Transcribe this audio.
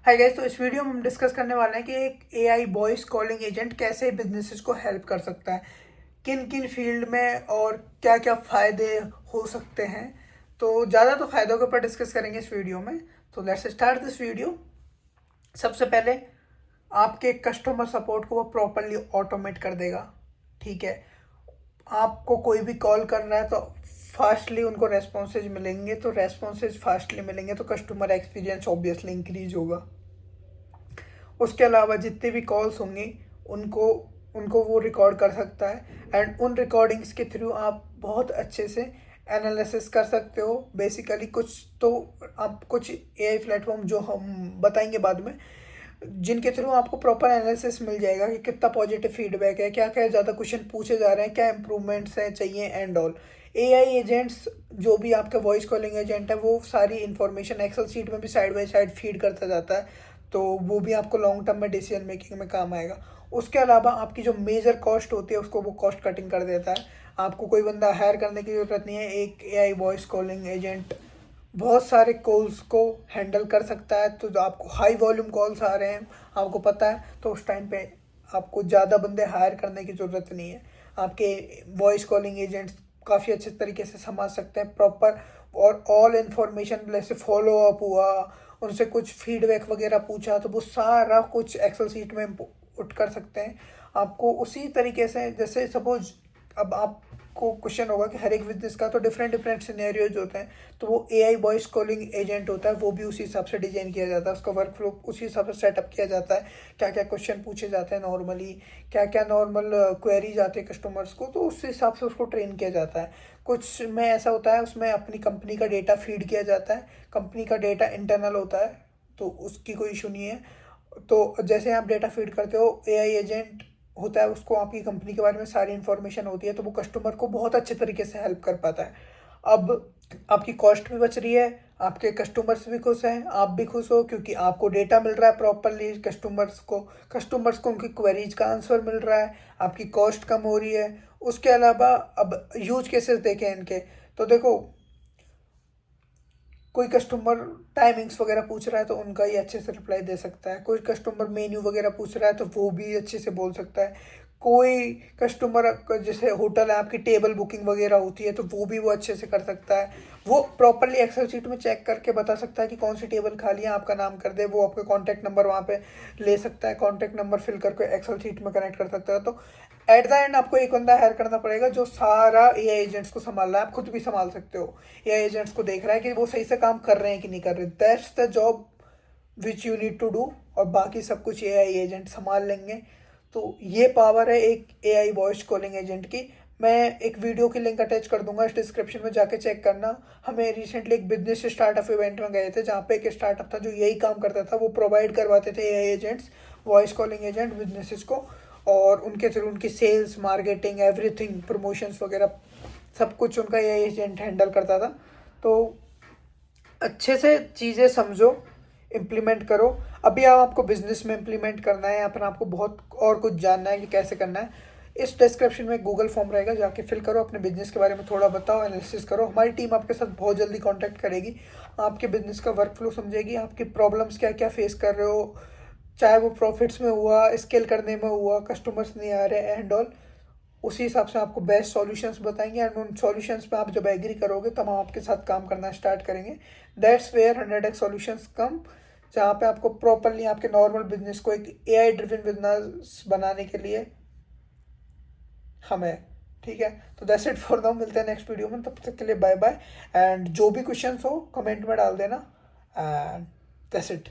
Hi guys, तो इस video में हम डिस्कस करने वाले हैं कि एक एआई वॉइस कॉलिंग एजेंट कैसे बिजनेसेस को हेल्प कर सकता है, किन किन फील्ड में और क्या क्या फ़ायदे हो सकते हैं। तो ज़्यादा तो फ़ायदों के ऊपर डिस्कस करेंगे इस वीडियो में। तो लेट्स स्टार्ट दिस वीडियो। सबसे पहले आपके कस्टमर सपोर्ट को वो प्रॉपरली ऑटोमेट कर देगा। ठीक है, आपको कोई भी कॉल कर रहा है तो फास्टली उनको रेस्पॉन्सेज मिलेंगे, तो रेस्पॉन्सेज फास्टली मिलेंगे तो कस्टमर एक्सपीरियंस ऑब्वियसली इंक्रीज होगा। उसके अलावा जितने भी कॉल्स होंगी उनको उनको वो रिकॉर्ड कर सकता है, एंड उन रिकॉर्डिंग्स के थ्रू आप बहुत अच्छे से एनालिसिस कर सकते हो। बेसिकली कुछ तो आप कुछ एआई प्लेटफॉर्म जो हम बताएंगे बाद में, जिनके थ्रू आपको प्रॉपर एनालिसिस मिल जाएगा कि कितना पॉजिटिव फीडबैक है, क्या क्या ज़्यादा क्वेश्चन पूछे जा रहे हैं, क्या इंप्रूवमेंट्स हैं चाहिए एंड ऑल। एआई एजेंट्स जो भी आपके वॉइस कॉलिंग एजेंट है वो सारी इन्फॉर्मेशन एक्सेल शीट में भी साइड बाय साइड फीड करता जाता है, तो वो भी आपको लॉन्ग टर्म में डिसीजन मेकिंग में काम आएगा। उसके अलावा आपकी जो मेजर कॉस्ट होती है उसको वो कॉस्ट कटिंग कर देता है। आपको कोई बंदा हायर करने की ज़रूरत नहीं है। एक एआई वॉइस कॉलिंग एजेंट बहुत सारे कॉल्स को हैंडल कर सकता है। तो जो आपको हाई वॉल्यूम कॉल्स आ रहे हैं, आपको पता है, तो उस टाइम पे आपको ज़्यादा बंदे हायर करने की ज़रूरत नहीं है। आपके वॉइस कॉलिंग एजेंट्स काफ़ी अच्छे तरीके से समझ सकते हैं प्रॉपर, और ऑल इन्फॉर्मेशन जैसे फॉलो अप हुआ, उनसे कुछ फीडबैक वगैरह पूछा, तो वो सारा कुछ एक्सेल शीट में पुट कर सकते हैं। आपको उसी तरीके से, जैसे सपोज अब आपको क्वेश्चन होगा कि हर एक बिजनेस का तो डिफरेंट डिफरेंट सिनेरियोज होते हैं, तो वो एआई वॉइस कॉलिंग एजेंट होता है, वो भी उसी हिसाब से डिजाइन किया जाता है, उसका वर्क फ्लो उसी हिसाब से सेटअप किया जाता है। क्या क्या क्वेश्चन पूछे जाते हैं नॉर्मली, क्या क्या नॉर्मल क्वेरीज आते हैं कस्टमर्स को, तो उस हिसाब से उसको ट्रेन किया जाता है। कुछ में ऐसा होता है, उसमें अपनी कंपनी का डेटा फीड किया जाता है, कंपनी का डेटा इंटरनल होता है, तो उसकी कोई इशू नहीं है। तो जैसे आप डेटा फीड करते हो, एआई एजेंट होता है, उसको आपकी कंपनी के बारे में सारी इन्फॉर्मेशन होती है, तो वो कस्टमर को बहुत अच्छे तरीके से हेल्प कर पाता है। अब आपकी कॉस्ट भी बच रही है, आपके कस्टमर्स भी खुश हैं, आप भी खुश हो, क्योंकि आपको डेटा मिल रहा है प्रॉपरली, कस्टमर्स को उनकी क्वेरीज का आंसर मिल रहा है, आपकी कॉस्ट कम हो रही है। उसके अलावा अब यूज केसेस देखें इनके, तो देखो, कोई कस्टमर टाइमिंग्स वगैरह पूछ रहा है तो उनका ही अच्छे से रिप्लाई दे सकता है। कोई कस्टमर मेन्यू वगैरह पूछ रहा है तो वो भी अच्छे से बोल सकता है। कोई कस्टमर, जैसे होटल है, आपकी टेबल बुकिंग वगैरह होती है, तो वो भी वो अच्छे से कर सकता है। वो प्रॉपरली एक्सेल शीट में चेक करके बता सकता है कि कौन सी टेबल खाली है, आपका नाम कर दे, वो आपके कॉन्टैक्ट नंबर वहाँ पे ले सकता है, कॉन्टैक्ट नंबर फिल करके एक्सेल शीट में कनेक्ट कर सकता है। तो एट द एंड आपको एक बंदा हायर करना पड़ेगा जो सारा एआई एजेंट्स को संभाल रहा है। आप खुद भी संभाल सकते हो, एआई एजेंट्स को देख रहा है कि वो सही से काम कर रहे हैं कि नहीं कर रहे। That's the job which you need to do, और बाकी सब कुछ एआई एजेंट संभाल लेंगे। तो ये पावर है एक एआई वॉइस कॉलिंग एजेंट की। मैं एक वीडियो की लिंक अटैच कर दूंगा इस डिस्क्रिप्शन में, जाके चेक करना। हमें रिसेंटली एक बिजनेस स्टार्टअप इवेंट में गए थे, जहाँ पे एक स्टार्टअप था जो यही काम करता था। वो प्रोवाइड करवाते थे AI agents, voice calling agent businesses को, और उनके थ्रू उनकी सेल्स, मार्केटिंग, एवरीथिंग, प्रमोशंस वगैरह सब कुछ उनका एआई एजेंट हैंडल करता था। तो अच्छे से चीज़ें समझो, इम्प्लीमेंट करो। अभी आपको बिजनेस में इम्प्लीमेंट करना है या फिर आपको बहुत और कुछ जानना है कि कैसे करना है, इस डिस्क्रिप्शन में गूगल फॉर्म रहेगा, जाके फिल करो, अपने बिजनेस के बारे में थोड़ा बताओ, एनालिसिस करो। हमारी टीम आपके साथ बहुत जल्दी कांटेक्ट करेगी, आपके बिजनेस का वर्क फ्लो समझेगी, आपकी प्रॉब्लम्स क्या क्या फेस कर रहे हो, चाहे वो प्रॉफिट्स में हुआ, स्केल करने में हुआ, कस्टमर्स नहीं आ रहे एंड ऑल। उसी हिसाब से आपको बेस्ट सॉल्यूशंस बताएंगे, एंड उन सॉल्यूशंस पे आप जब एग्री करोगे तब हम आपके साथ काम करना स्टार्ट करेंगे। दैट्स वेयर 100x सॉल्यूशंस कम, जहाँ पे आपको प्रॉपरली आपके नॉर्मल बिजनेस को एक एआई ड्रिवन बिजनेस बनाने के लिए हमें। ठीक है, तो दैट्स इट फॉर नाउ, मिलते हैं नेक्स्ट वीडियो में, तब तक के लिए बाय बाय। एंड जो भी क्वेश्चंस हो कमेंट में डाल देना, एंड दैट्स इट।